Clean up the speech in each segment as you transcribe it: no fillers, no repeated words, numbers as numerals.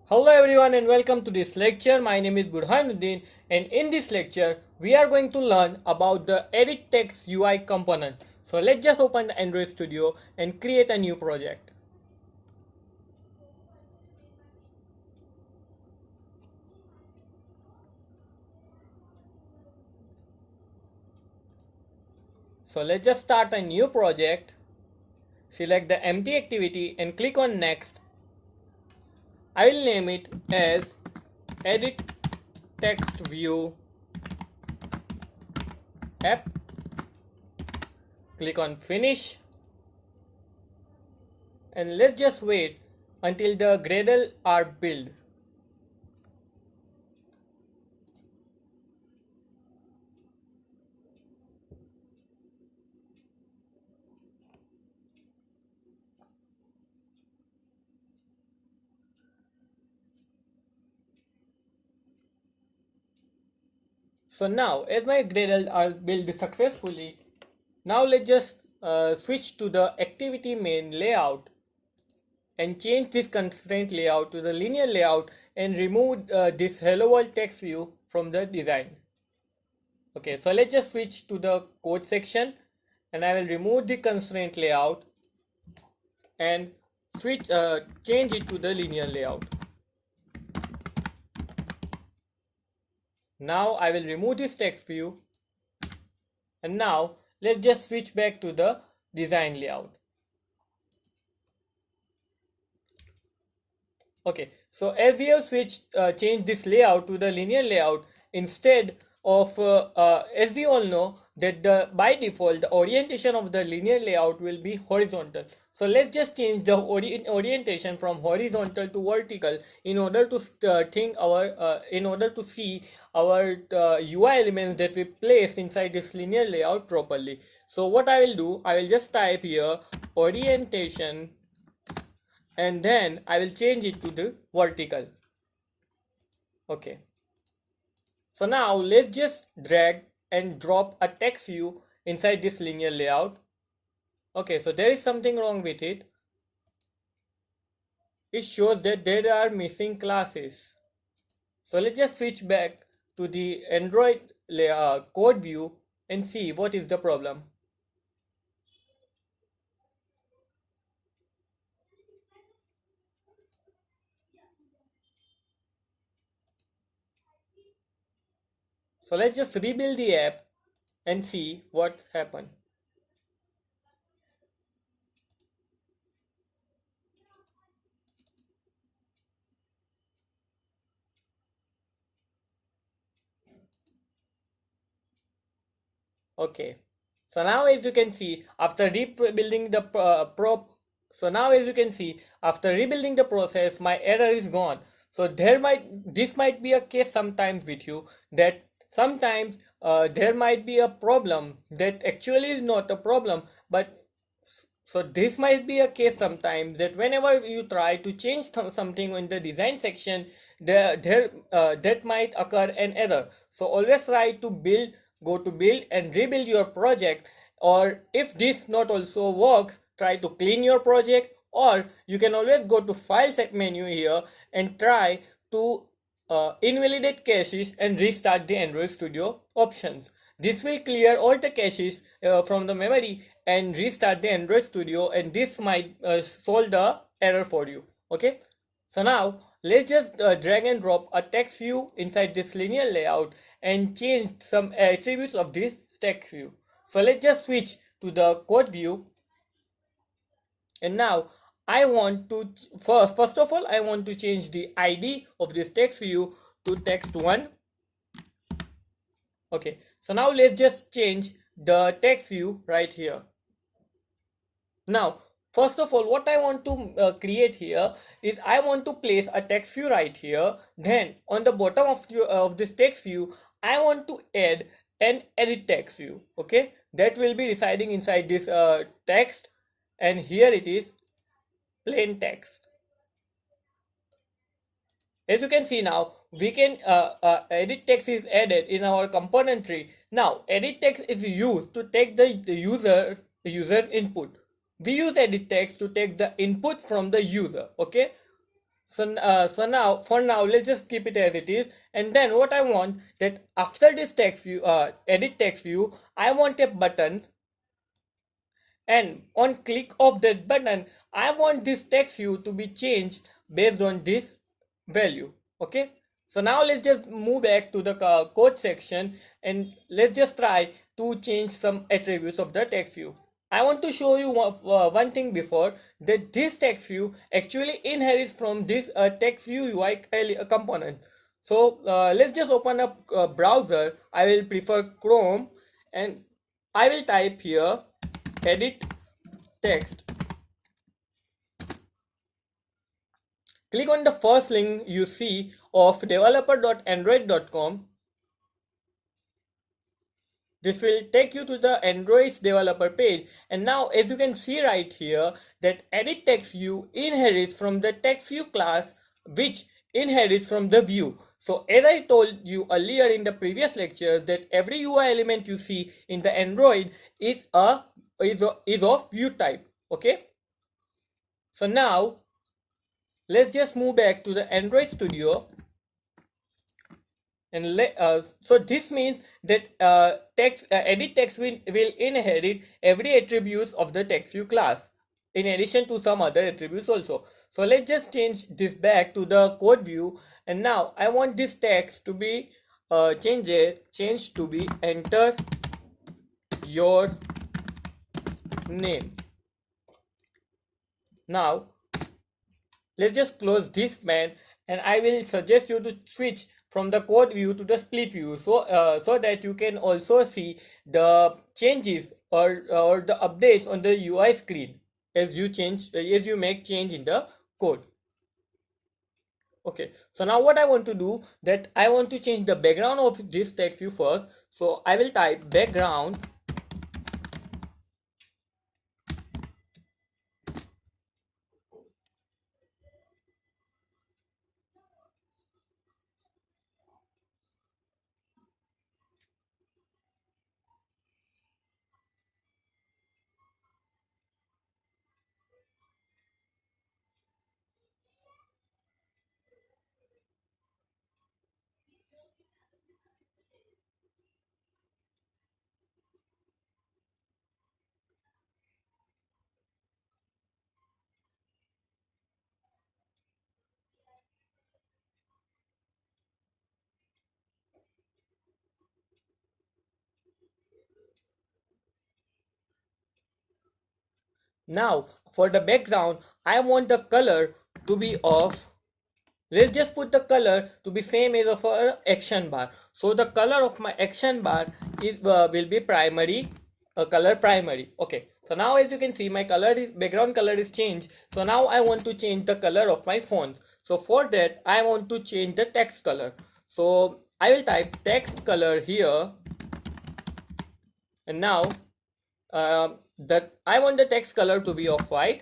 Hello everyone and welcome to this lecture. My name is Burhanuddin and in this lecture we are going to learn about the EditText UI component. So let's just open the Android Studio and create a new project. So let's just start a new project. Select the empty activity and click on next. I will name it as Edit Text View App. Click on finish and let's just wait until the Gradle are built. So now as my Gradle are built successfully, now let's just switch to the activity main layout and change this constraint layout to the linear layout and remove this hello world text view from the design. Okay, so let's just switch to the code section and I will remove the constraint layout and change it to the linear layout. Now I will remove this text view and now let's just switch back to the design layout. Okay, so as we have changed this layout to the linear layout, instead of as we all know that by default the orientation of the linear layout will be horizontal. So let's just change the orientation from horizontal to vertical in order to see our UI elements that we place inside this linear layout properly. So what I will do, I will just type here orientation and then I will change it to the vertical. Okay, so now let's just drag and drop a text view inside this linear layout. Okay, so there is something wrong with it. It shows that there are missing classes. So let's just switch back to the Android code view and see what is the problem. So let's just rebuild the app and see what happened. Okay, so now as you can see after rebuilding the after rebuilding the process, my error is gone. So this might be a case sometimes with you, that sometimes there might be a problem that actually is not a problem, but so this might be a case sometimes that whenever you try to change something in the design section, that might occur an error. So always try to go to build and rebuild your project, or if this not also works, try to clean your project, or you can always go to file set menu here and try to invalidate caches and restart the Android Studio options. This will clear all the caches from the memory and restart the Android Studio, and this might solve the error for you. Okay, so now let's just drag and drop a text view inside this linear layout and change some attributes of this text view. So let's just switch to the code view, and now I want to first of all I want to change the ID of this text view to text1. Okay, so now let's just change the text view right here. Now first of all, what I want to create here is I want to place a text view right here. Then on the bottom of this text view, I want to add an edit text view. Okay, that will be residing inside this text, and here it is, plain text. As you can see now, we can edit text is added in our component tree. Now edit text is used to take the user input. We use edit text to take the input from the user. Okay, So now, for now, let's just keep it as it is. And then what I want, that after this text view, edit text view, I want a button, and on click of that button, I want this text view to be changed based on this value. Okay. So now let's just move back to the code section, and let's just try to change some attributes of the text view. I want to show you one thing before, that this text view actually inherits from this text view UI component. So let's just open up a browser. I will prefer Chrome, and I will type here edit text. Click on the first link you see of developer.android.com. This will take you to the Android's developer page, and now as you can see right here, that edit text view inherits from the text view class, which inherits from the view. So as I told you earlier in the previous lecture, that every UI element you see in the Android is of view type. Okay. So now let's just move back to the Android Studio. And so this means that edit text will inherit every attribute of the text view class, in addition to some other attributes also. So let's just change this back to the code view, and now I want this text to be changed to be enter your name. Now let's just close this pan, and I will suggest you to switch from the code view to the split view, so that you can also see the changes or the updates on the UI screen as you make change in the code. Okay, so now what I want to do, that I want to change the background of this text view first. So I will type background. Now for the background, I want the color to be of, let's just put the color to be same as of our action bar. So the color of my action bar is will be primary, color primary. Okay, so now as you can see, my background color is changed. So now I want to change the color of my font. So for that, I want to change the text color. So I will type text color here, and now that I want the text color to be of white.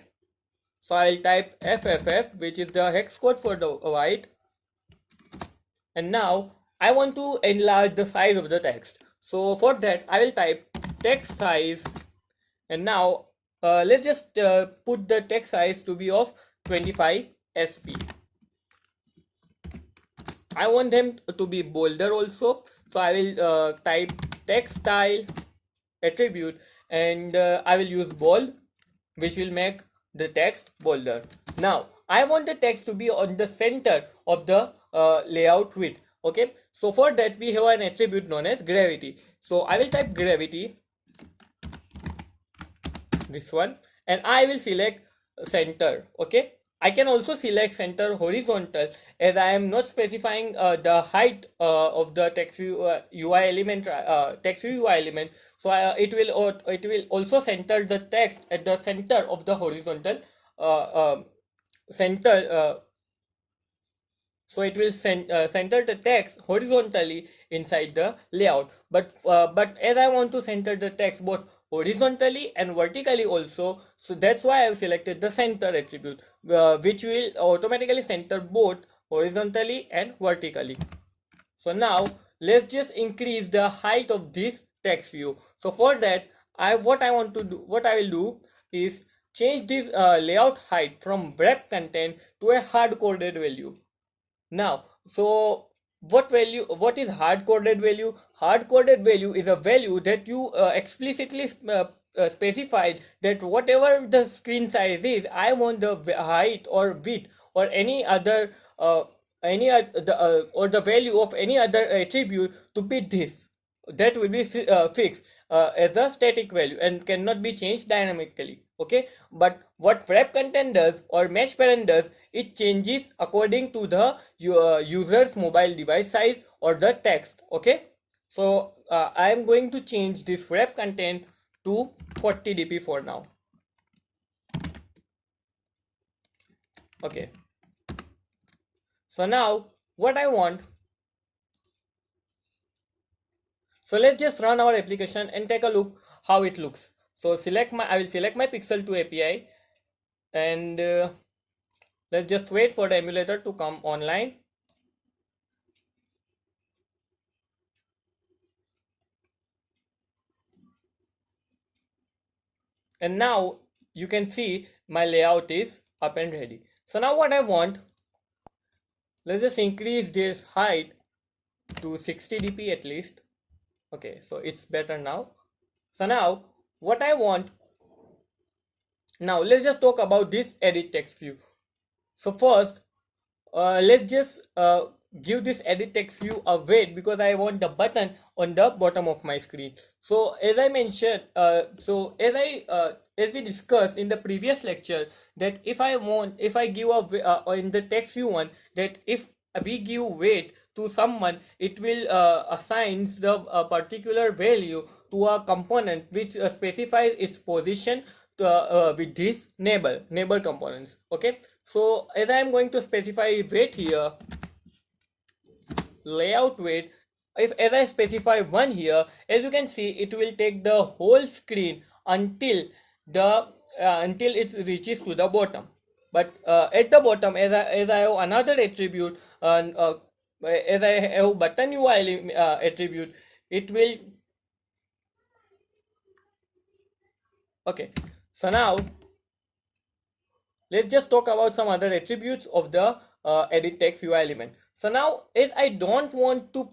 So I will type FFF, which is the hex code for the white. And now I want to enlarge the size of the text. So for that, I will type text size. And now let's just put the text size to be of 25 sp. I want them to be bolder also. So I will type text style attribute, and I will use bold, which will make the text bolder. Now I want the text to be on the center of the layout width. Okay, so for that we have an attribute known as gravity. So I will type gravity, this one, and I will select center. Okay, I can also select center horizontal, as I am not specifying the height of the text view UI element, text view UI element. So it will also center the text at the center of the horizontal center. So it will center the text horizontally inside the layout. But as I want to center the text both horizontally and vertically also, so that's why I have selected the center attribute, which will automatically center both horizontally and vertically. So now let's just increase the height of this text view. So for that, what I will do is change this layout height from wrap content to a hard-coded value. Now, so what is hard-coded value? Hard-coded value is a value that you explicitly specified that whatever the screen size is, I want the height or width or any other or the value of any other attribute to be this. That will be fixed as a static value and cannot be changed dynamically. Okay, but what wrap content does or mesh parent does, it changes according to the user's mobile device size or the text. Okay, so I am going to change this wrap content to 40 dp for now. Okay, so now what I want, so let's just run our application and take a look how it looks. So I will select my Pixel 2 API and let's just wait for the emulator to come online. And now you can see my layout is up and ready. So now what I want, let's just increase this height to 60 dp at least. Okay, so it's better now. So now what I want, now let's just talk about this edit text view. So first let's just give this edit text view a weight because I want the button on the bottom of my screen. So as I mentioned, as we discussed in the previous lecture, that if I give a in the text view one, that if we give weight to someone, it will assigns the particular value to a component which specifies its position with this neighbor components. Okay, so as I am going to specify weight here, layout weight, as I specify 1 here, as you can see, it will take the whole screen until it reaches to the bottom. But at the bottom, as I have another attribute, as I have button UI attribute, it will. Okay, so now let's just talk about some other attributes of the edit text UI element. So now, as I don't want to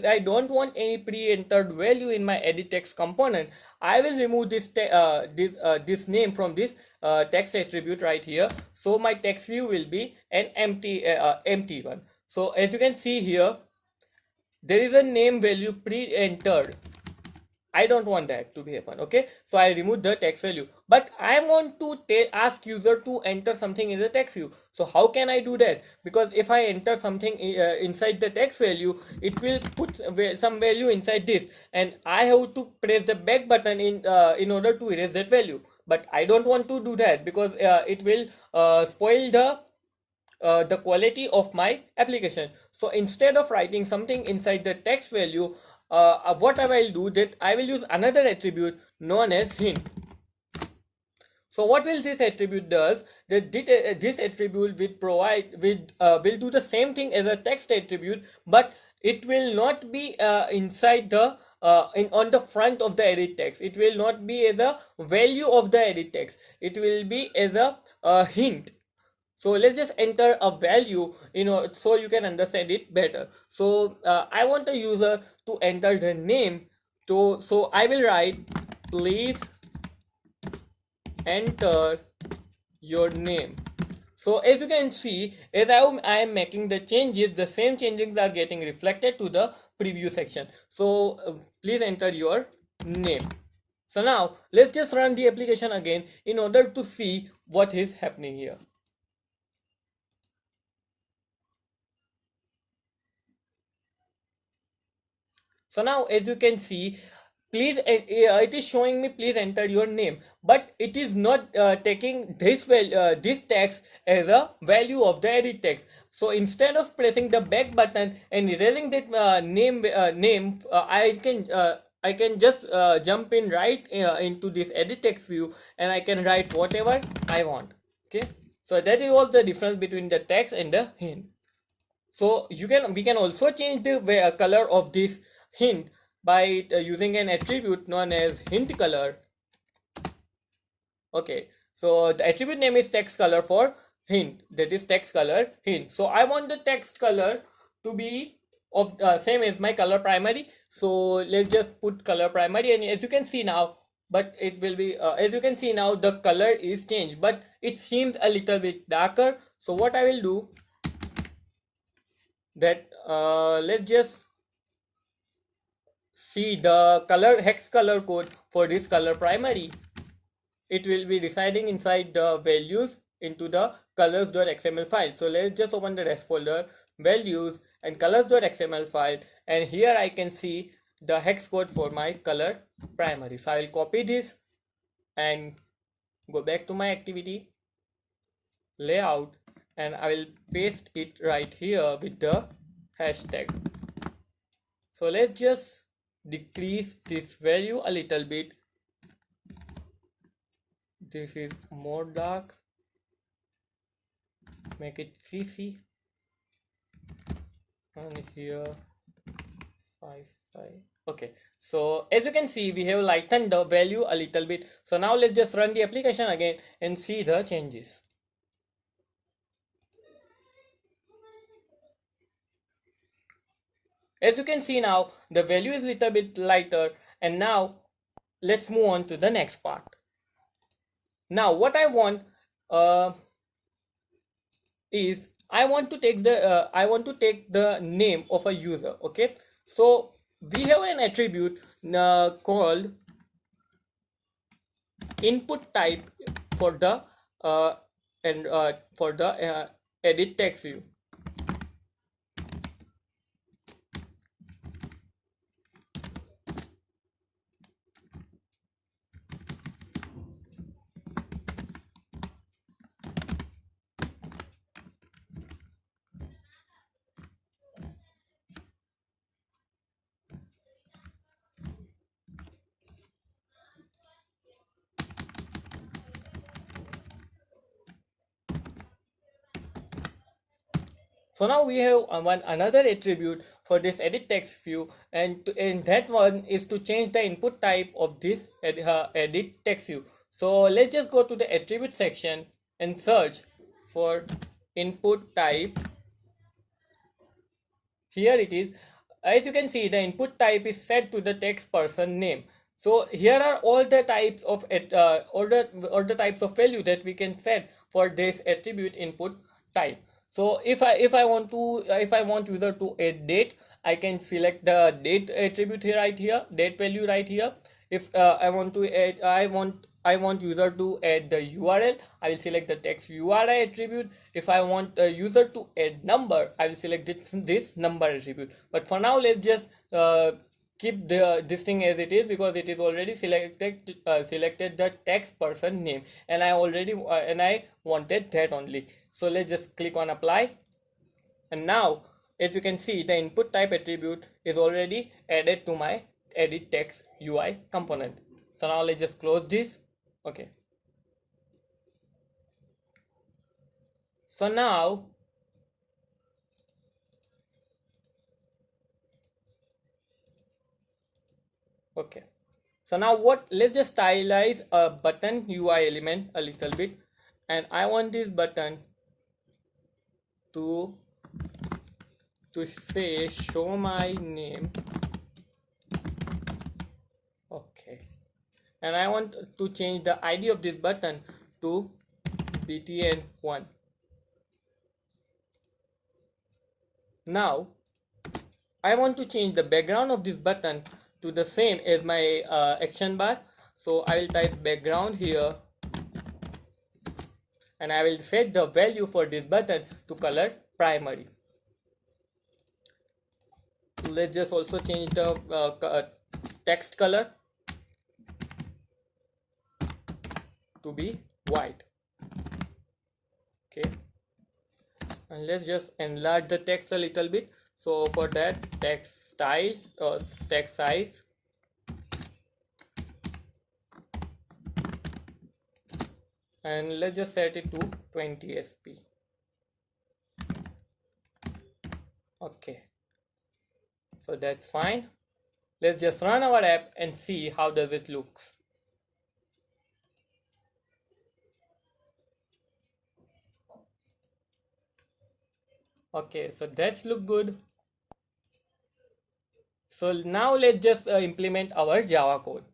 I don't want any pre-entered value in my edit text component, I will remove this name from this text attribute right here. So my text view will be an empty one. So as you can see here, there is a name value pre-entered. I don't want that to be happen. Okay, so I remove the text value, but I want to ask user to enter something in the text view. So how can I do that? Because if I enter something inside the text value, it will put some value inside this, and I have to press the back button in order to erase that value. But I don't want to do that because it will spoil the quality of my application. So instead of writing something inside the text value, what I will do, that I will use another attribute known as hint. So what will this attribute does, that this attribute will do the same thing as a text attribute, but it will not be inside the on the front of the edit text. It will not be as a value of the edit text. It will be as a hint. So let's just enter a value, so you can understand it better. So I want the user to enter the name. So I will write, please enter your name. So as you can see, as I am making the changes, the same changes are getting reflected to the preview section. So please enter your name. So now let's just run the application again in order to see what is happening here. So now as you can see, it is showing me please enter your name, but it is not taking this text as a value of the edit text. So instead of pressing the back button and erasing that name, I can just jump in right into this edit text view, and I can write whatever I want. Okay, so that is all the difference between the text and the hint. So we can also change the color of this hint by using an attribute known as hint color. Okay, so the attribute name is text color for hint, that is text color hint. So I want the text color to be of same as my color primary. So let's just put color primary, and as you can see now, but it will be as you can see now, the color is changed, but it seems a little bit darker. So what I will do, that let's just see the color hex color code for this color primary. It will be residing inside the values into the colors.xml file. So let's just open the rest folder, values, and colors.xml file, and here I can see the hex code for my color primary. So I will copy this and go back to my activity layout, and I will paste it right here with the hashtag. So let's just decrease this value a little bit. This is more dark, make it CC, and here 5. Okay, so as you can see, we have lightened the value a little bit. So now let's just run the application again and see the changes. As you can see now, the value is a little bit lighter, and now let's move on to the next part. Now what I want is I want to take the name of a user. Okay, so we have an attribute called input type for the edit text view. So now we have another attribute for this edit text view, and that one is to change the input type of this edit text view. So let's just go to the attribute section and search for input type. Here it is. As you can see, the input type is set to the text person name. So here are all the types of all the types of value that we can set for this attribute input type. So if I want user to add date, I can select the date attribute here, right here, date value right here. If I want to add, I want user to add the URL, I will select the text URI attribute. If I want a user to add number, I will select this number attribute. But for now, let's just keep this thing as it is, because it is already selected the text person name, and I wanted that only. So let's just click on apply, and now as you can see, the input type attribute is already added to my edit text UI component. So now let's just close this. Okay, so now let's just stylize a button UI element a little bit, and I want this button to say show my name. Okay, and I want to change the ID of this button to btn1. Now I want to change the background of this button to the same as my action bar. So I will type background here, and I will set the value for this button to color primary. Let's just also change the text color to be white. Okay, and let's just enlarge the text a little bit. So for that, text style or text size, and let's just set it to 20 sp. Okay, so that's fine. Let's just run our app and see how does it look. Okay, so that's look good. So now let's just implement our Java code.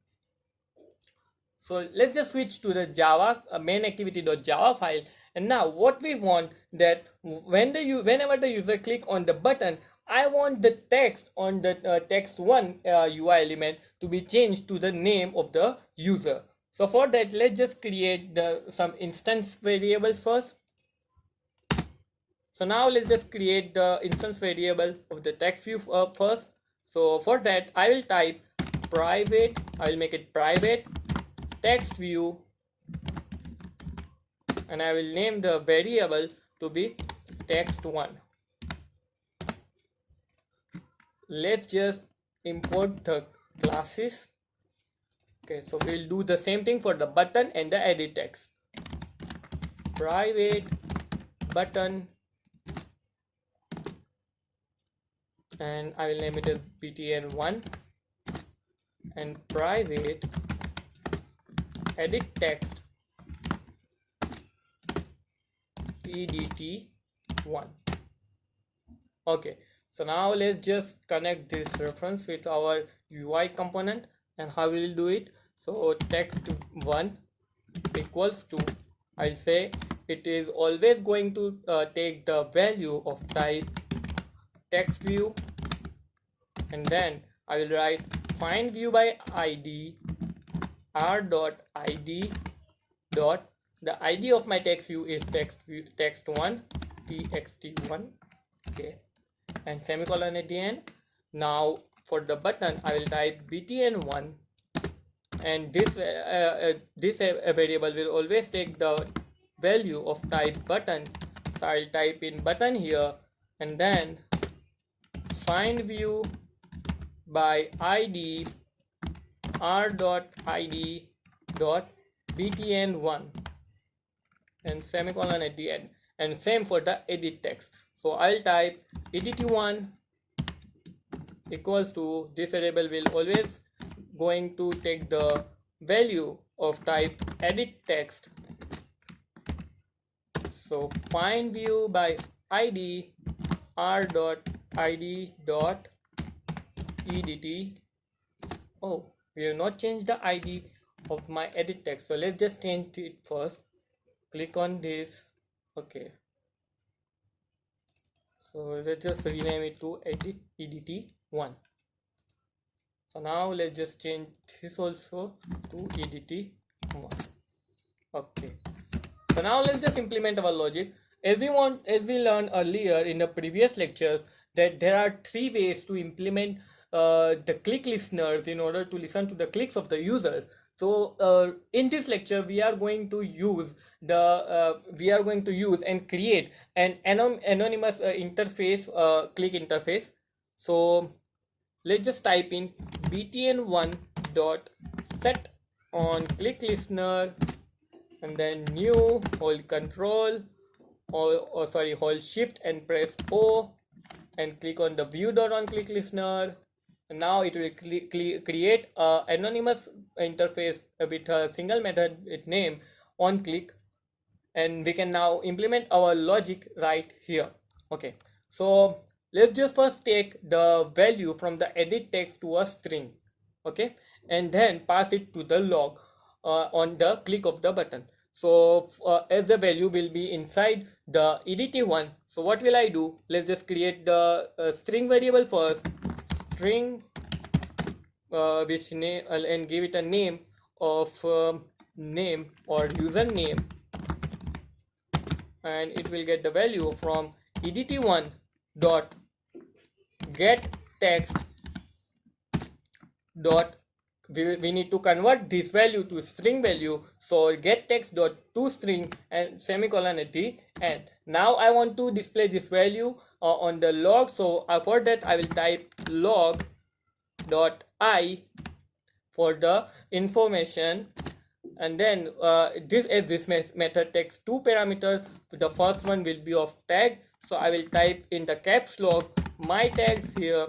So let's just switch to the Java main activity.java file. And now what we want that whenever the user click on the button, I want the text on the text1 UI element to be changed to the name of the user. So for that, let's just create some instance variables first. So now let's just create the instance variable of the text view first. So for that, I will type private, I will make it private text view, and I will name the variable to be text1. Let's just import the classes. Okay, so we'll do the same thing for the button and the edit text. Private button, and I will name it as btn1, and private edit text edt1. Okay, so now let's just connect this reference with our UI component. And how we will do it? So text1 equals to, I'll say it is always going to take the value of type text view, and then I will write find view by id r.id dot, the id of my text view is text1 txt1. Okay, and semicolon at the end. Now for the button, I will type btn1, and this variable will always take the value of type button. So I will type in button here, and then find view by id r.id dot btn1, and semicolon at the end. And same for the edit text. So I'll type edt1 equals to, this variable will always going to take the value of type edit text. So find view by id r.id dot edt. Oh, we have not changed the id of my edit text, so let's just change it first. Click on this. Okay, so let's just rename it to edt1. So now let's just change this also to edt1. Okay, so now let's just implement our logic. As we learned earlier in the previous lectures, that there are three ways to implement the click listeners in order to listen to the clicks of the users. So in this lecture, we are going to use and create an anonymous interface, click interface. So let's just type in btn1 dot set on click listener, and then new, hold control, hold shift and press O, and click on the view dot on click listener. And now it will create a anonymous interface with a single method with name on click, and we can now implement our logic right here. Okay, so let's just first take the value from the edit text to a string. Okay, and then pass it to the log on the click of the button. So as the value will be inside the edt1, so what will I do? Let's just create the string variable first, string which name, and give it a name of name or username, and it will get the value from edt1 dot get text dot, we need to convert this value to string value, so get text dot to string and semicolon at the end. Now I want to display this value on the log, so for that I will type log dot I for the information, and then this method takes two parameters. The first one will be of tag, so I will type in the caps lock my tags here,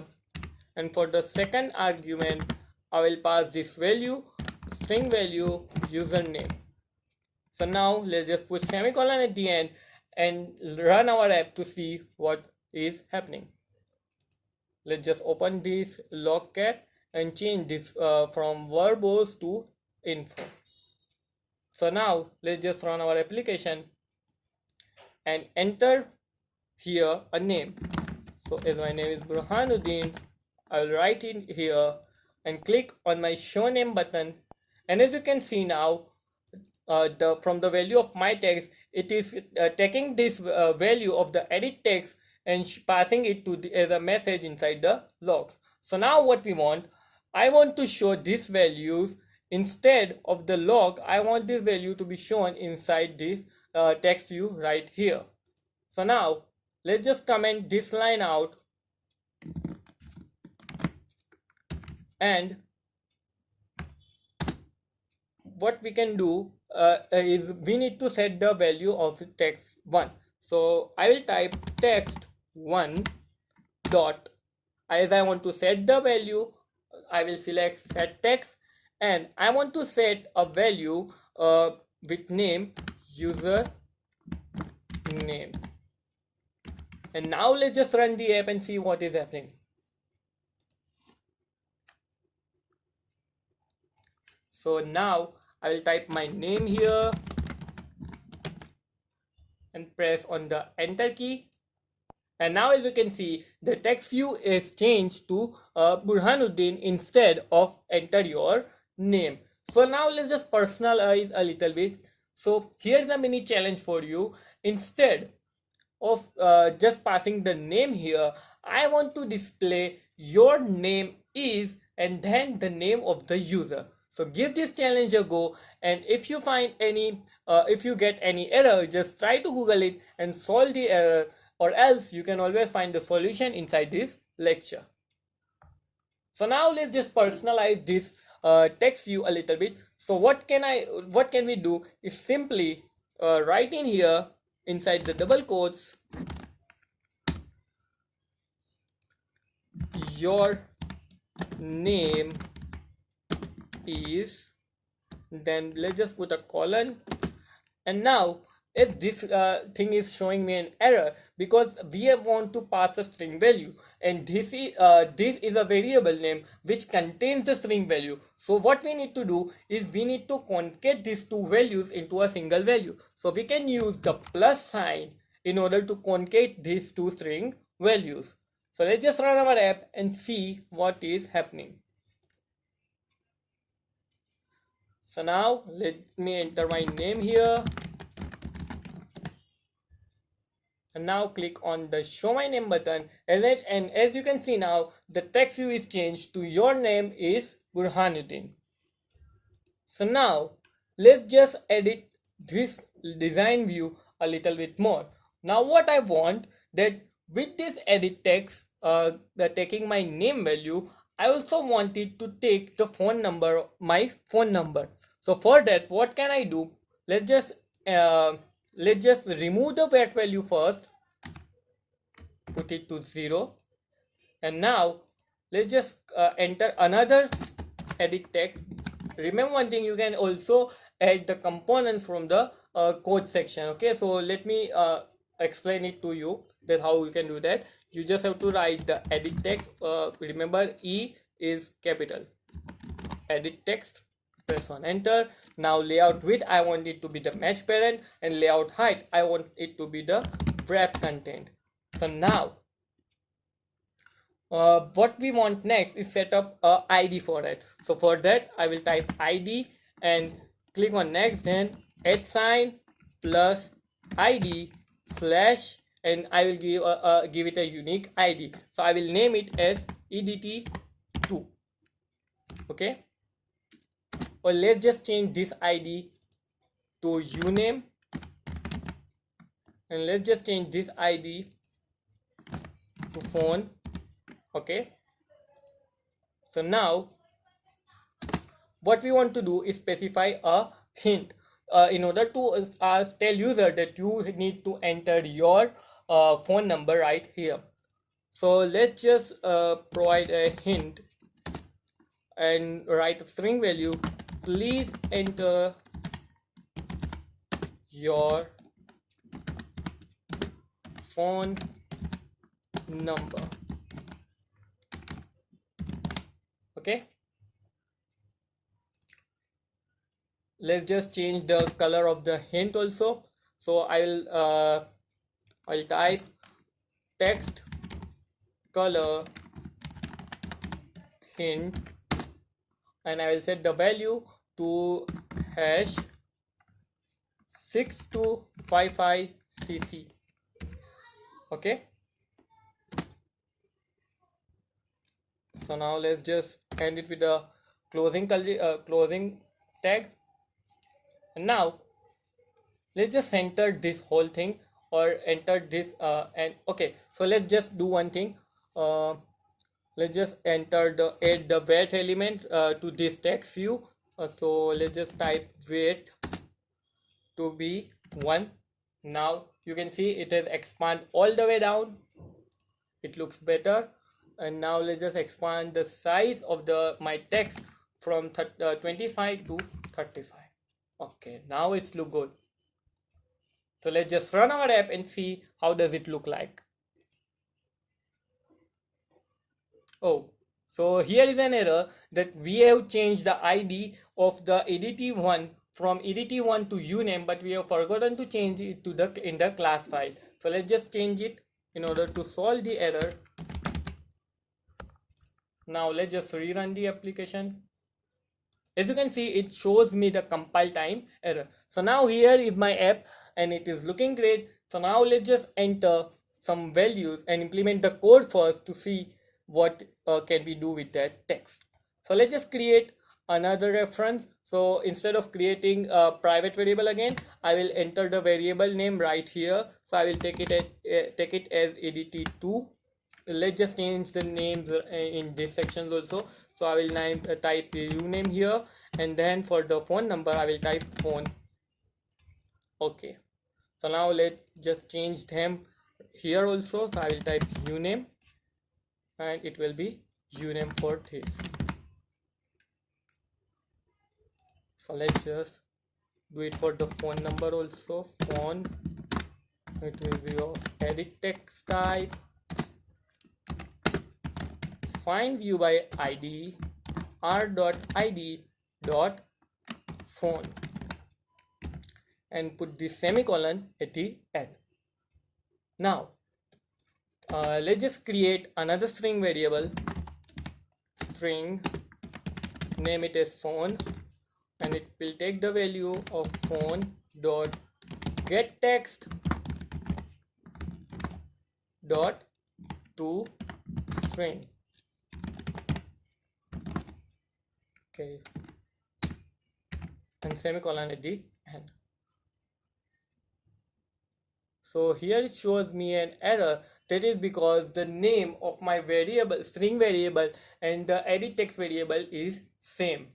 and for the second argument I will pass this value, string value, username. So now let's just put semicolon at the end and run our app to see what is happening. Let's just open this logcat and change this from verbose to info. So now let's just run our application and enter here a name. So as my name is Burhanuddin, I will write in here and click on my show name button, and as you can see now, from the value of my text, it is taking this value of the edit text and passing it to as a message inside the logs. So now what we want, I want to show these values instead of the log. I want this value to be shown inside this text view right here. So now let's just comment this line out, and what we can do is we need to set the value of text1. So I will type text1 dot, as I want to set the value, I will select set text, and I want to set a value with name user name. And now let's just run the app and see what is happening. So now I will type my name here and press on the enter key. And now as you can see, the text view is changed to Burhanuddin instead of enter your name. So now let's just personalize a little bit. So here's a mini challenge for you. Instead of just passing the name here, I want to display your name is and then the name of the user. So give this challenge a go, and if you find any if you get any error, just try to Google it and solve the error, or else you can always find the solution inside this lecture. So now let's just personalize this text view a little bit. So what can we do is simply write in here inside the double quotes, your name is, then let's just put a colon. And now if this thing is showing me an error because we want to pass a string value, and this is a variable name which contains the string value. So what we need to do is we need to concat these two values into a single value. So we can use the plus sign in order to concat these two string values. So let's just run our app and see what is happening. So now let me enter my name here, and now click on the show my name button, and as you can see now, the text view is changed to your name is Burhanuddin. So now let's just edit this design view a little bit more. Now what I want, that with this edit text taking my name value, I also want it to take the phone number, my phone number. So for that, what can I do? Let's just remove the wait value first, put it to 0, and now let's just enter another edit text. Remember one thing, you can also add the components from the code section. Okay, so let me explain it to you, that how you can do that. You just have to write the edit text. Remember, E is capital. Edit text, press on enter. Now layout width, I want it to be the match parent, and layout height, I want it to be the wrap content. So now what we want next is set up a ID for it. So for that, I will type ID and click on next, then @ plus ID slash, and I will give it a unique ID. So I will name it as EDT2. Okay, or let's just change this ID to uname, and let's just change this ID to phone. Okay, so now what we want to do is specify a hint in order to tell user that you need to enter your phone number right here. So let's just provide a hint and write a string value. Please enter your phone number. Okay, let's just change the color of the hint also. So I'll type text color hint, and I will set the value to hash 6255cc. Okay, so now let's just end it with a closing tag. And now let's just enter this whole thing, or enter this and okay, so let's just do one thing. Let's just enter the add the weight element to this text view. So let's just type weight to be 1. Now you can see it has expanded all the way down. It looks better. And now let's just expand the size of my text from 25 to 35. Okay, now it's look good. So let's just run our app and see how does it look like. Oh, so here is an error that we have changed the ID of the EditText from EditText to uname, but we have forgotten to change it to in the class file. So let's just change it in order to solve the error. Now let's just rerun the application. As you can see, it shows me the compile time error. So now here is my app and it is looking great. So now let's just enter some values and implement the code first to see what can we do with that text. So let's just create another reference. So instead of creating a private variable again, I will enter the variable name right here. So I will take it as edt2. Let's just change the names in this section also. So I will type uname here, and then for the phone number I will type phone. Okay, so now let's just change them here also. So I will type uname and it will be uname for this. So let's just do it for the phone number also. Phone, it will be of EditText type. Find view by ID r.id.phone and put the semicolon at the end. Now let's just create another string variable, string, name it as phone, and it will take the value of phone dot get text dot to string. Okay, and semicolon at the end. So here it shows me an error. That is because the name of my variable, string variable, and the edit text variable is same.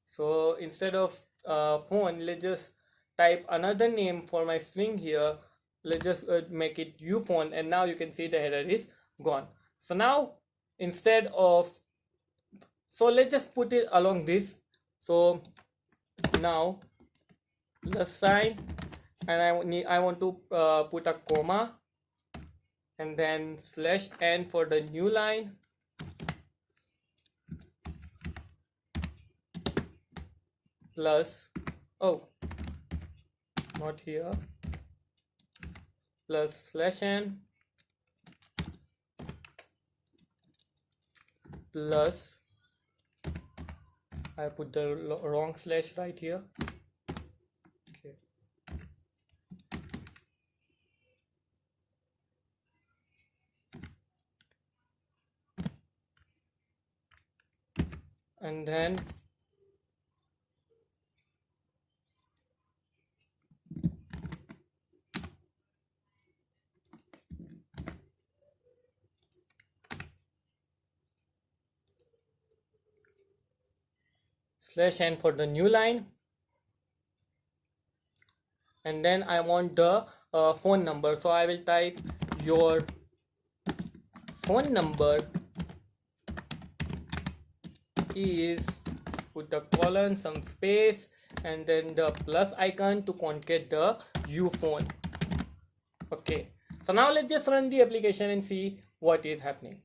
So instead of phone, let's just type another name for my string here. Let's just make it uphone, and now you can see the error is gone. So now instead of, so let's just put it along this. So now the sign, and I want to put a comma and then /n for the new line, plus, oh, not here, plus /n plus, I put the wrong slash right here. Okay. And then /n for the new line, and then I want the phone number. So I will type your phone number is, put the colon, some space, and then the plus icon to concat the uphone. Okay, so now let's just run the application and see what is happening.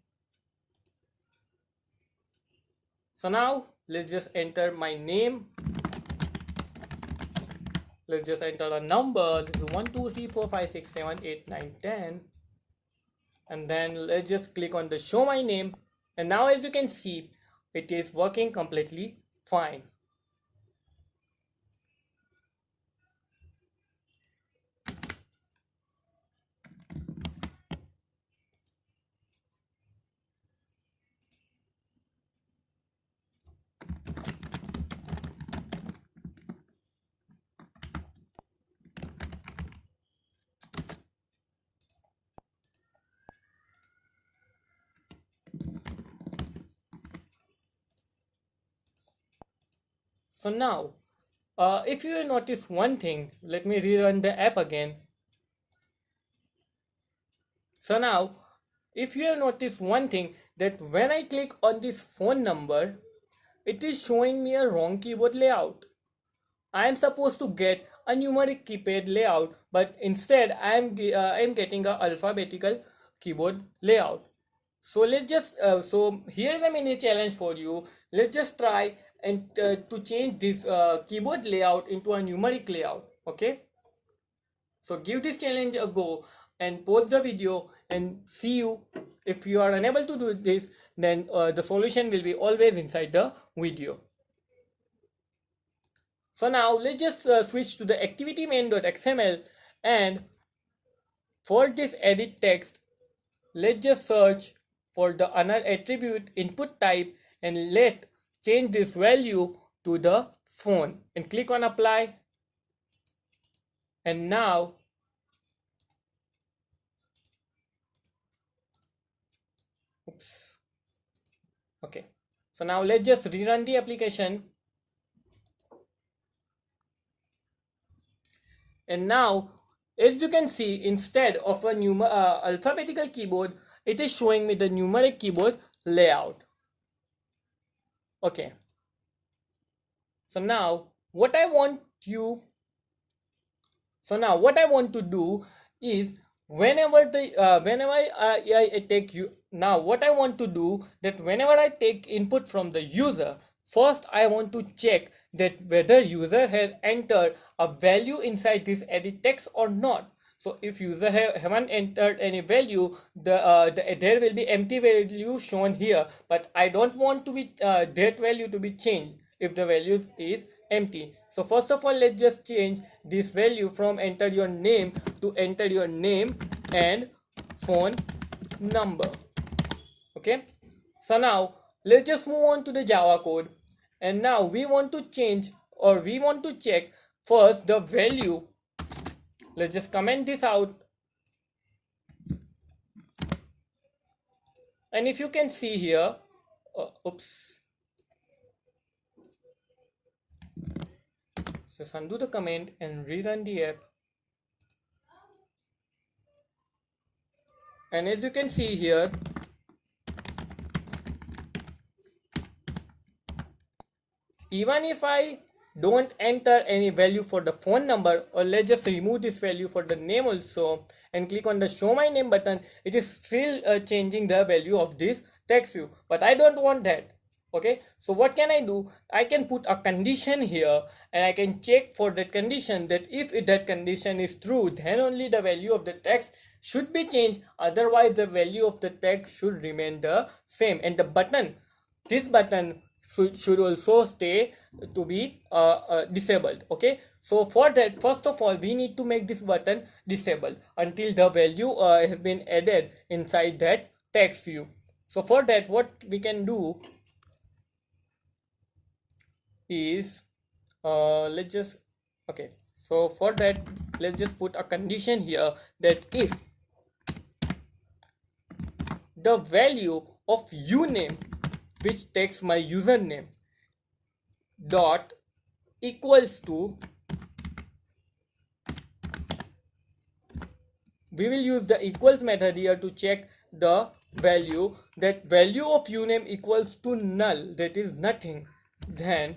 So now let's just enter my name. Let's just enter a number. This is 1 2 3 4 5 6 7 8 9 10, and then let's just click on the show my name, and now as you can see it is working completely fine. So now if you notice one thing, let me rerun the app again. So now if you have noticed one thing, that when I click on this phone number, it is showing me a wrong keyboard layout. I am supposed to get a numeric keypad layout, but instead I am getting a alphabetical keyboard layout. So let's just so here is a mini challenge for you. Let's just try and to change this keyboard layout into a numeric layout. Okay, so give this challenge a go and pause the video and see you. If you are unable to do this, then the solution will be always inside the video. So now let's just switch to the activity main.xml, and for this edit text, let's just search for the another attribute input type, and let change this value to the phone and click on apply. And now okay, so now let's just rerun the application. And now as you can see, instead of a alphabetical keyboard, it is showing me the numeric keyboard layout. Okay, so now what I want to do is whenever I take you now what I want to do, that whenever I take input from the user, first I want to check that whether user has entered a value inside this edit text or not. So if user haven't entered any value, there will be empty value shown here, but I don't want to be that value to be changed if the value is empty. So first of all, let's just change this value from enter your name to enter your name and phone number. Okay, so now let's just move on to the Java code, and now we want to change, or we want to check first the value. Let's just comment this out, and if you can see here, just undo the comment and rerun the app, and as you can see here, even if I don't enter any value for the phone number, or let's just remove this value for the name also and click on the show my name button, it is still changing the value of this text view, but I don't want that. Okay, so what can I do? I can put a condition here, and I can check for that condition, that if that condition is true, then only the value of the text should be changed, otherwise the value of the text should remain the same, and the button, this button should also stay to be disabled. Okay, so for that, first of all, we need to make this button disabled until the value has been added inside that text view. So for that, what we can do is let's just put a condition here, that if the value of uname, which takes my username, dot equals to, we will use the equals method here to check the value, that value of uname equals to null, that is nothing, then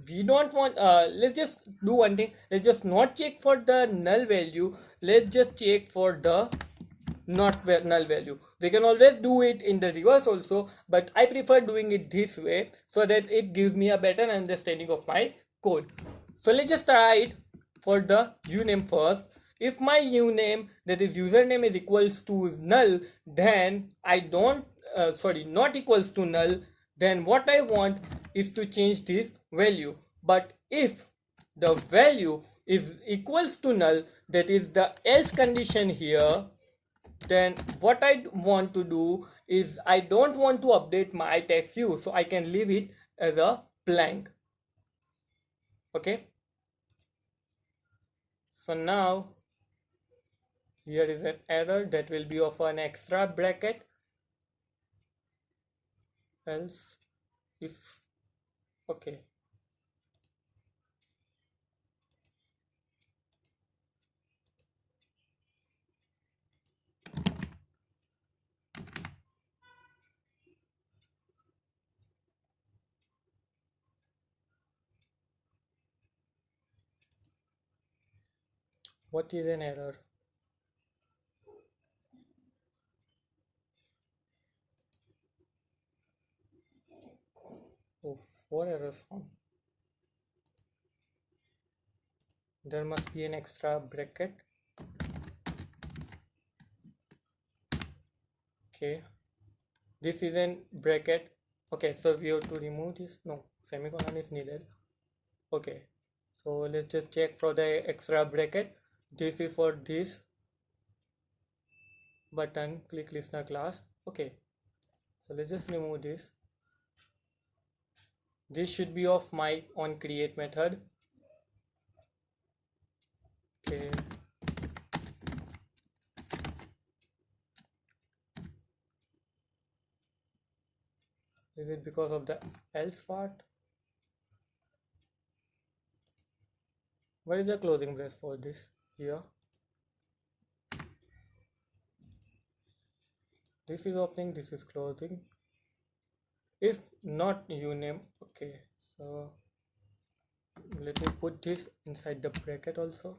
we don't want, let's just do one thing, let's just not check for the null value, let's just check for the not null value. We can always do it in the reverse also, but I prefer doing it this way so that it gives me a better understanding of my code. So let's just try it for the uname first. If my uname, that is username, is equals to null, then I don't not equals to null, then what I want is to change this value. But if the value is equals to null, that is the else condition here, then what I want to do is I don't want to update my text view, so I can leave it as a blank. Okay, so now here is an error that will be of an extra bracket, else if, okay, what is an error? Oh, 4 errors found. There must be an extra bracket. Okay, this is an bracket. Okay, so we have to remove this. No, semicolon is needed. Okay, so let's just check for the extra bracket. This is for this button, click listener class. Okay, so let's just remove this. This should be of my on create method. Okay, is it because of the else part? Where is the closing brace for this? Here. This is opening, this is closing. If not uname, okay, so let me put this inside the bracket also.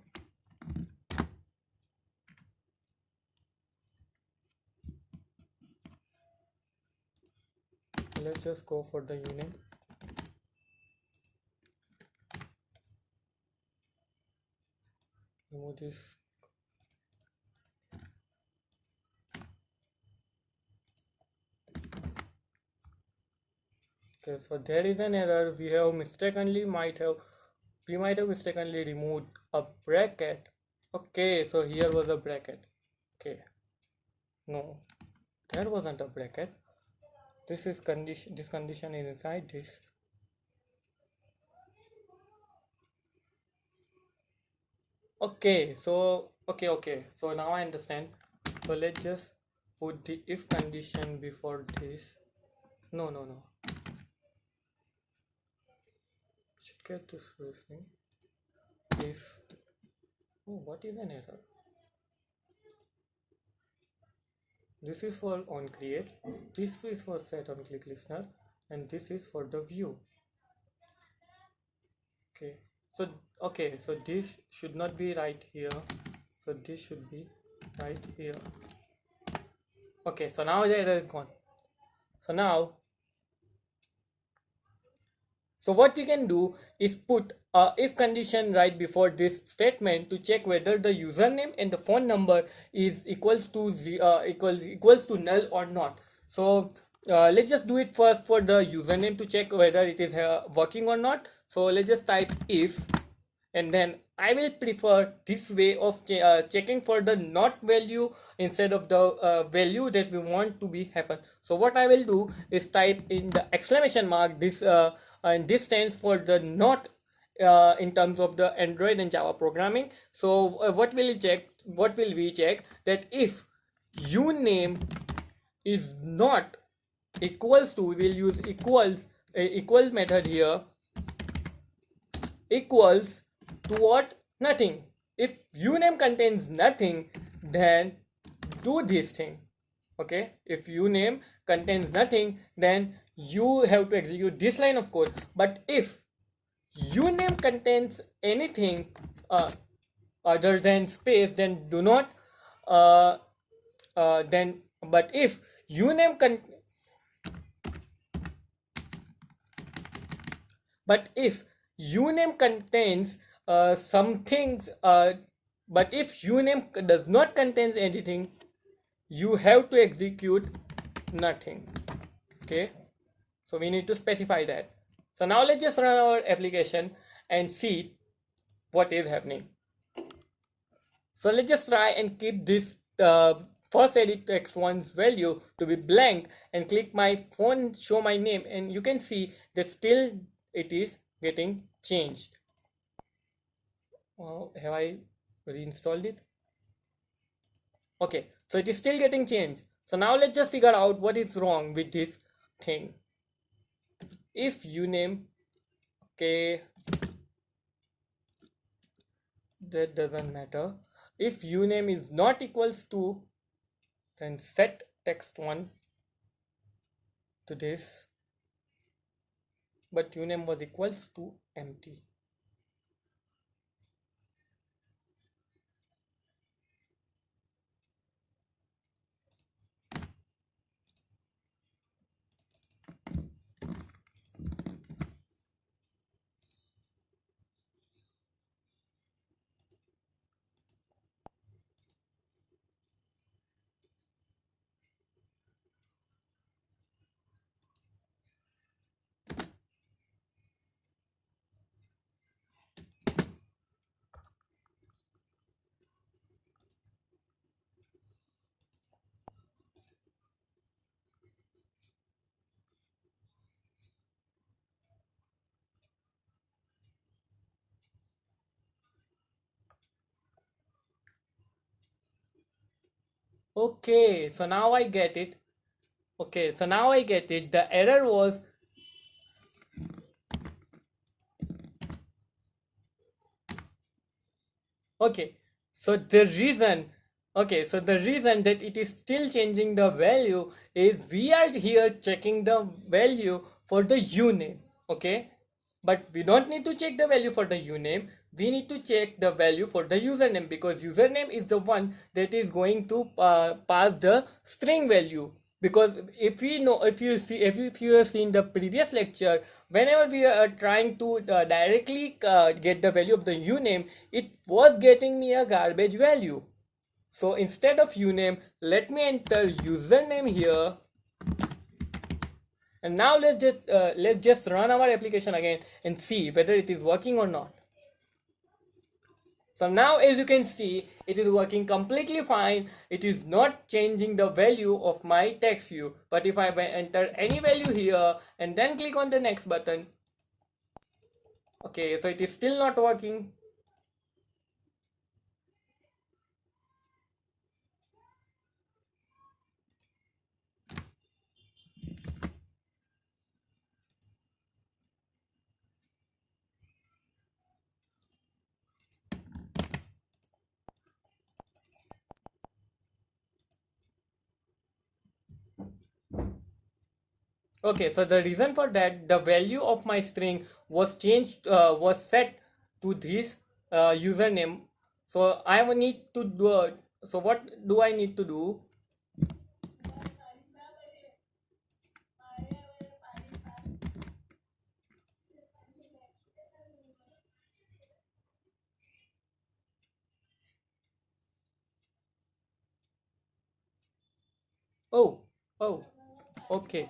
Let's just go for the uname. Remove this. Okay, so there is an error. We might have mistakenly removed a bracket. Okay, so here was a bracket. Okay, no, there wasn't a bracket. This is condition. This condition is inside this. Okay, so okay, so now I understand. So let's just put the if condition before this. No, should get this thing. If, oh, what is an error? This is for on create, this is for set on click listener, and this is for the view. Okay, so this should not be right here, so this should be right here. Okay, so now the error is gone. So what we can do is put a if condition right before this statement to check whether the username and the phone number is equals to null or not. So let's just do it first for the username to check whether it is working or not. So let's just type if, and then I will prefer this way of checking for the not value instead of the value that we want to be happen. So what I will do is type in the exclamation mark this and this stands for the not in terms of the Android and Java programming. So what will we check that if uname is not equals to, we will use equals method here, equals to what? Nothing. If uname contains nothing, then do this thing. Okay, if uname contains nothing, then you have to execute this line of code. But if uname contains anything other than space, then do not then but if uname but if uname contains some things, but if uname does not contain anything, you have to execute nothing. Okay, so we need to specify that. So now let's just run our application and see what is happening. So let's just try and keep this first EditText one's value to be blank and click my phone, show my name, and you can see that still it is getting changed. Have I reinstalled it? Okay, so it is still getting changed. So now let's just figure out what is wrong with this thing. If uname, okay, that doesn't matter. If uname is not equals to, then set text1 to this, but uname was equals to empty. Okay, so now I get it. Okay, so now I get it. The error was okay. So the reason, okay, so the reason that it is still changing the value is we are here checking the value for the uname. Okay, but we don't need to check the value for the uname. We need to check the value for the username, because username is the one that is going to pass the string value. Because if we know, if you have seen the previous lecture, whenever we are trying to directly get the value of the uname, it was getting me a garbage value. So instead of uname, let me enter username here. And now let's just run our application again and see whether it is working or not. So now, as you can see, it is working completely fine. It is not changing the value of my text view. But if I enter any value here and then click on the next button, okay, so it is still not working. Okay, so the reason for that, the value of my string was changed, was set to this username. So I will need to do. So what do I need to do? Oh, oh, okay.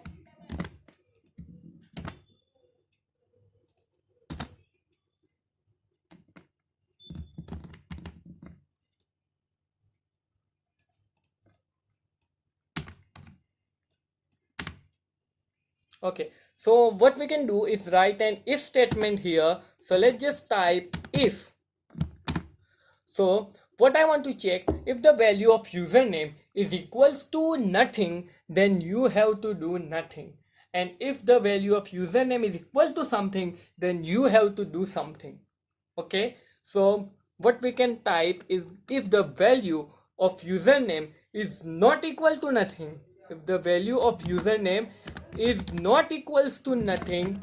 Okay, so what we can do is write an if statement here. So let's just type if. So what I want to check, if the value of username is equals to nothing, then you have to do nothing. And if the value of username is equal to something, then you have to do something. Okay, so what we can type is, if the value of username is not equal to nothing, if the value of username is not equals to nothing,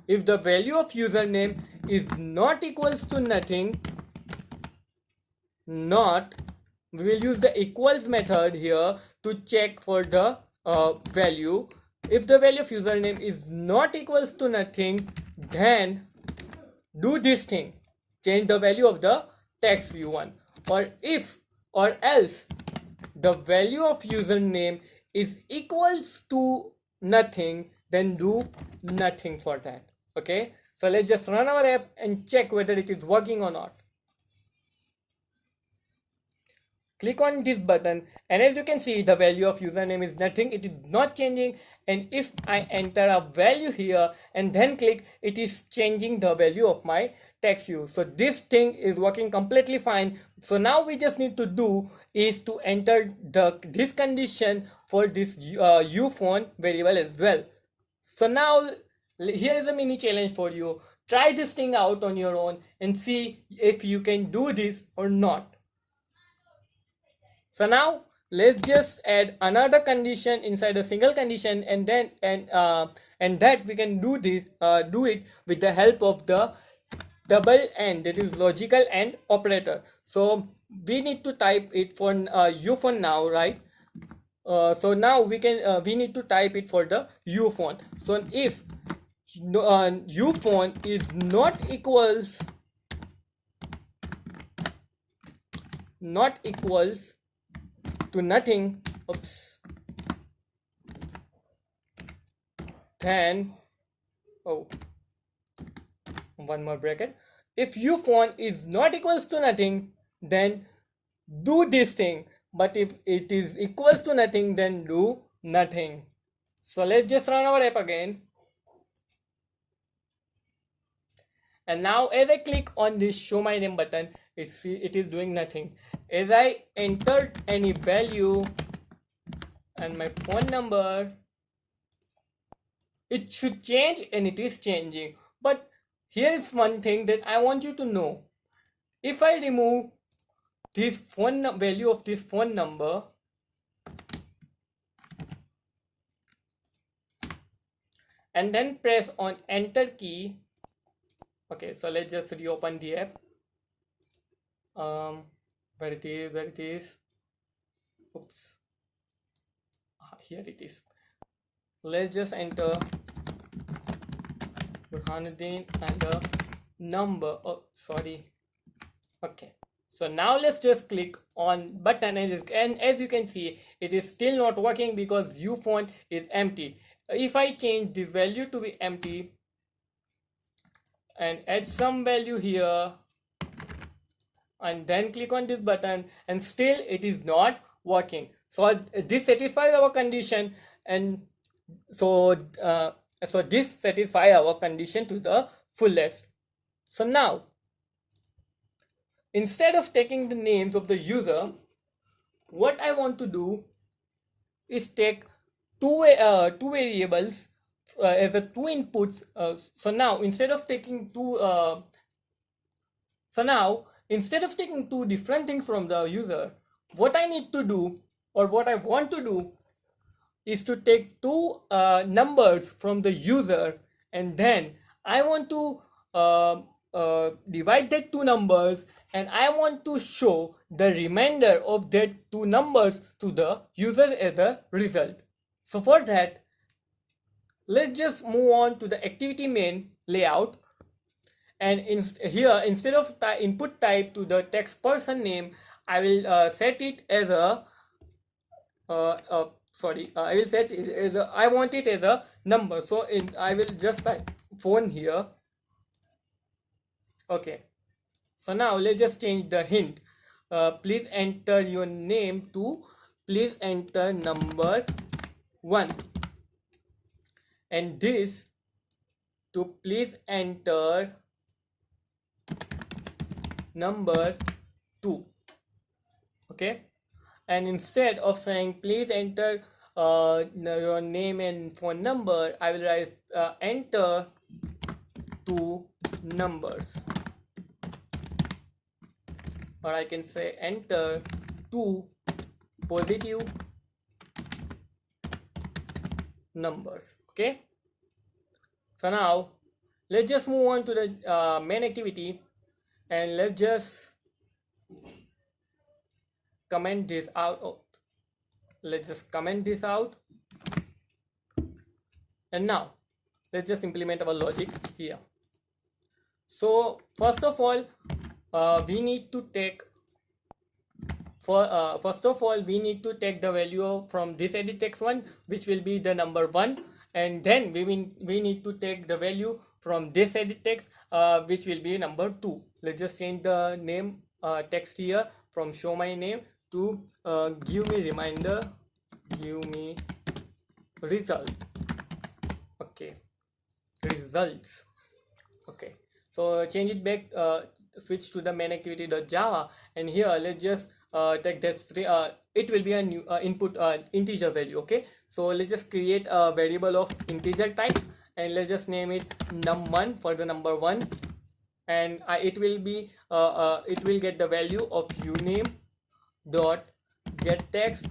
if the value of username is not equals to nothing, not, we will use the equals method here to check for the value. If the value of username is not equals to nothing, then do this thing, change the value of the text view1. Or else the value of username is equals to nothing, then do nothing for that. Okay, so let's just run our app and check whether it is working or not. Click on this button, and as you can see, the value of username is nothing, it is not changing. And if I enter a value here and then click, it is changing the value of my text view. So this thing is working completely fine. So now we just need to do is to enter this condition for this uFont variable as well. So now here is a mini challenge for you. Try this thing out on your own and see if you can do this or not. So now let's just add another condition inside a single condition, and then and that we can do it with the help of the double AND, that is logical AND operator. So we need to type it for uFont now, right? So now we need to type it for the uFont. So if uFont is not equals to nothing, then one more bracket. If uFont is not equals to nothing, then do this thing, but if it is equals to nothing, then do nothing. So let's just run our app again. And now as I click on this show my name button, it is doing nothing. As I entered any value and my phone number, it should change, and it is changing. But here is one thing that I want you to know. If I remove this value of this phone number and then press on enter key. Okay, so let's just reopen the app. Where it is. Oops. Here it is. Let's just enter Burhanuddin and the number. Oh, sorry. Okay. So now let's just click on button, and as you can see, it is still not working because uFont is empty. If I change the value to be empty and add some value here and then click on this button, and still it is not working. So this satisfies our condition, and so this satisfies our condition to the fullest. So now instead of taking the names of the user, what I want to do is take two variables as a two inputs. So now instead of taking two different things from the user, what I need to do, or what I want to do, is to take two numbers from the user, and then I want to divide that two numbers, and I want to show the remainder of that two numbers to the user as a result. So for that, let's just move on to the activity main layout, and here instead of input type to the text person name, I will set it as a I will set it as a, I want it as a number. So I will just type phone here. Okay, so now let's just change the hint. Please enter your name to please enter number 1, and this to please enter number 2. Okay, and instead of saying please enter your name and phone number, I will write enter 2 numbers, or I can say enter 2 positive numbers. Okay, so now let's just move on to the main activity, and let's just comment this out. Oh, let's just comment this out, and now let's just implement our logic here. So first of all, we need to take the value from this EditText one, which will be the number 1, and then we need to take the value from this EditText, which will be number 2. Let's just change the name text here from show my name to give me reminder, give me result. Okay, results. Okay, so change it back, switch to the main activity.java, and here let's just take that it will be a new input integer value. Okay, so let's just create a variable of integer type, and let's just name it num1 for the number 1, and it will get the value of uname dot get text.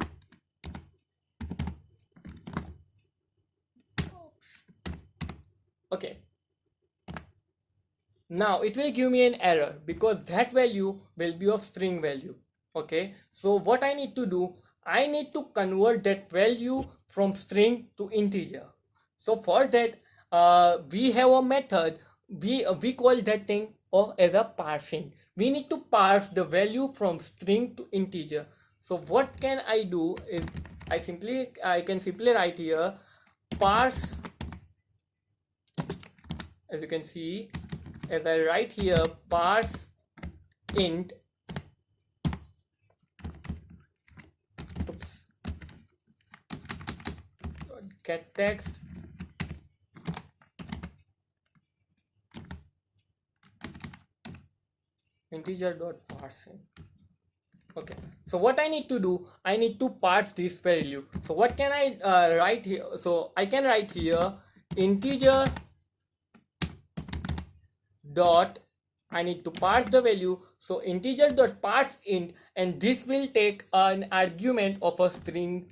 Okay, now it will give me an error because that value will be of string value. Okay, so what I need to do, I need to convert that value from string to integer. So for that, we have a method, we call that thing as a parsing. We need to parse the value from string to integer. So what can I do is I can simply write here parse. As you can see, as I write here parse int get text integer dot parsing. Okay, so what I need to do, I need to parse this value. So what can I write here? So I can write here integer dot, I need to parse the value, so integer dot parse int, and this will take an argument of a string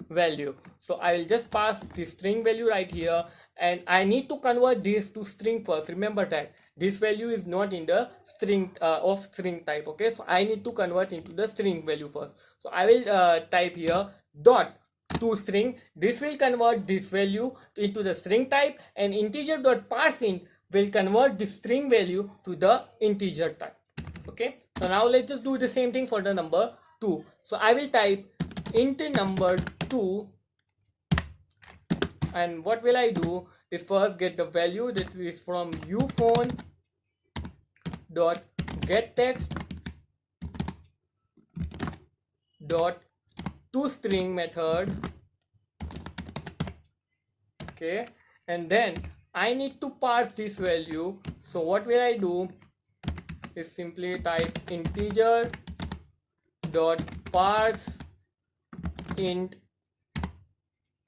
value. So I will just pass the string value right here, and I need to convert this to string first. Remember that this value is not in the string of string type. Okay, so I need to convert into the string value first. So I will type here dot to string. This will convert this value into the string type, and integer dot parse int will convert the string value to the integer type. Okay, so now let's just do the same thing for the number 2. So I will type int number 2, and what will I do is first get the value that is from uphone dot get text dot to string method. Okay, and then I need to parse this value. So what will I do is simply type integer dot parse int,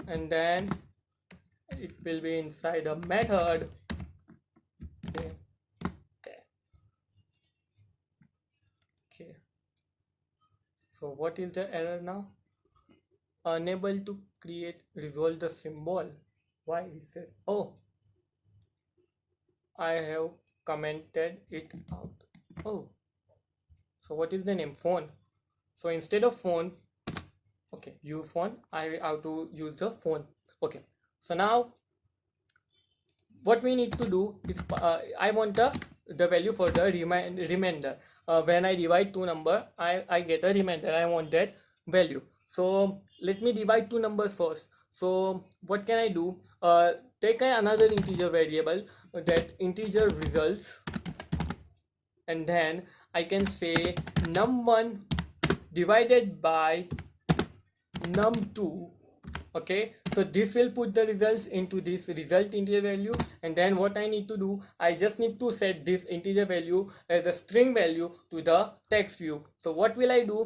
and then it will be inside a method. Okay. So what is the error now? Unable to resolve the symbol. Why is it? Oh, I have commented it out. Oh, so what is the name? Phone. So instead of phone, okay, uphone, I have to use the phone. Okay, so now what we need to do is I want the value for the remainder. When I divide two numbers, I get a remainder. I want that value. So let me divide two numbers first. So what can I do? Take another integer variable, that integer results, and then I can say num1 divided by num2. Okay, so this will put the results into this result integer value, and then what I need to do, I just need to set this integer value as a string value to the text view. So what will I do?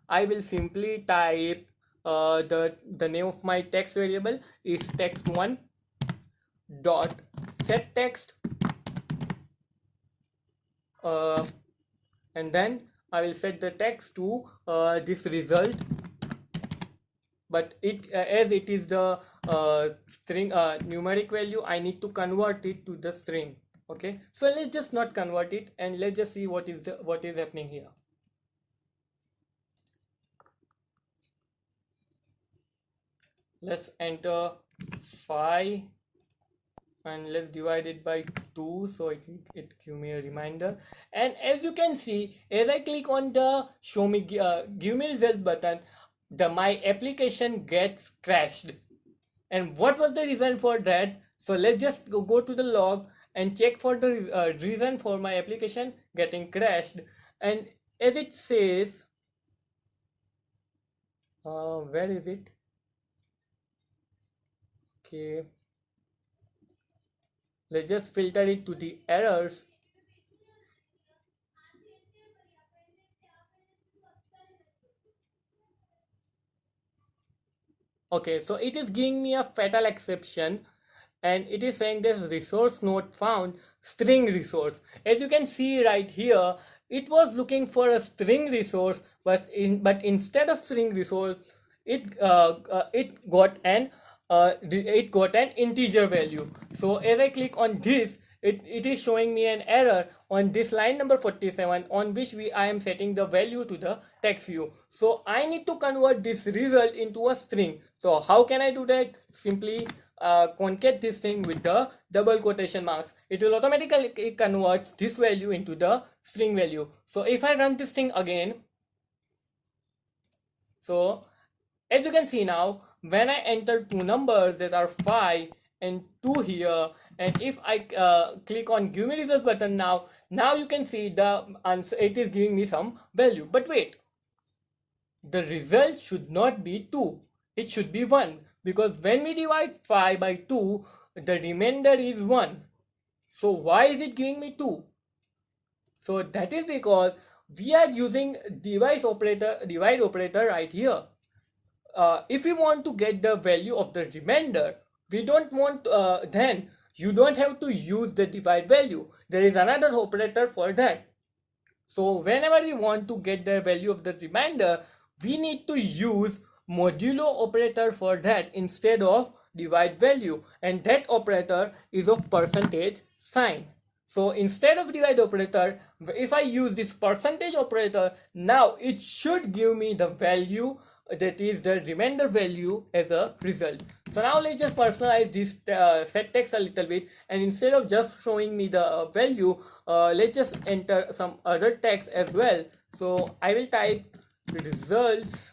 I will simply type the name of my text variable is text1 dot set text, and then I will set the text to this result, but as it is the string numeric value, I need to convert it to the string. Okay, so let's just not convert it, and let's just see what is happening here. let's enter 5 and let's divide it by 2, so it give me a reminder. And as you can see, as I click on the show me give me results button, my application gets crashed. And what was the reason for that? So let's just go to the log and check for the reason for my application getting crashed. And as it says, where is it? Okay, let's just filter it to the errors. Okay, so it is giving me a fatal exception, and it is saying this resource not found, string resource. As you can see right here, it was looking for a string resource, but instead of string resource, it got an integer value. So as I click on this, it is showing me an error on this line number 47, on which I am setting the value to the text view. So I need to convert this result into a string. So how can I do that? Simply concat this thing with the double quotation marks. It will automatically convert this value into the string value. So if I run this thing again, so as you can see now, when I enter two numbers that are 5 and 2 here, and if I click on give me results button now you can see the answer, it is giving me some value. But wait, the result should not be 2, it should be 1, because when we divide 5 by 2, the remainder is 1. So why is it giving me 2? So that is because we are using divide operator right here. If we want to get the value of the remainder, we don't want then you don't have to use the divide value. There is another operator for that. So whenever we want to get the value of the remainder, we need to use modulo operator for that instead of divide value, and that operator is of percentage sign. So instead of divide operator, if I use this percentage operator, now it should give me the value, that is the remainder value, as a result. So now let's just personalize this set text a little bit, and instead of just showing me the value, let's just enter some other text as well. So I will type results,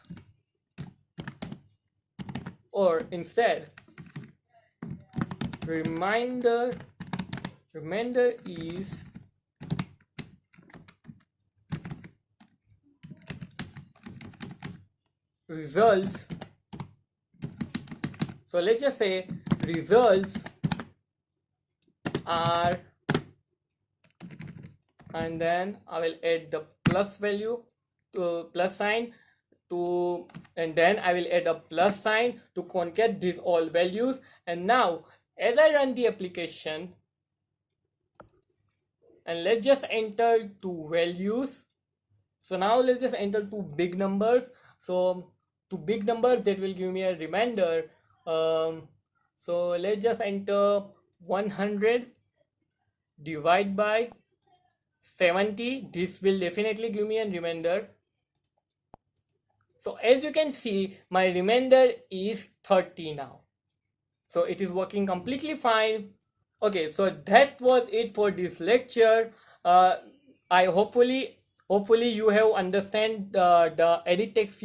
or instead remainder is results. So let's just say results are, and then I will add the plus value to plus sign to, and then I will add a plus sign to concat these all values. And now as I run the application, and let's just enter two values. So now let's just enter two big numbers. So two big numbers that will give me a remainder. So let's just enter 100 divide by 70. This will definitely give me a remainder. So as you can see, my remainder is 30 now. So it is working completely fine. Okay, so that was it for this lecture. I hopefully you have understand the EditText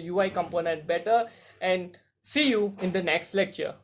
UI component better, and see you in the next lecture.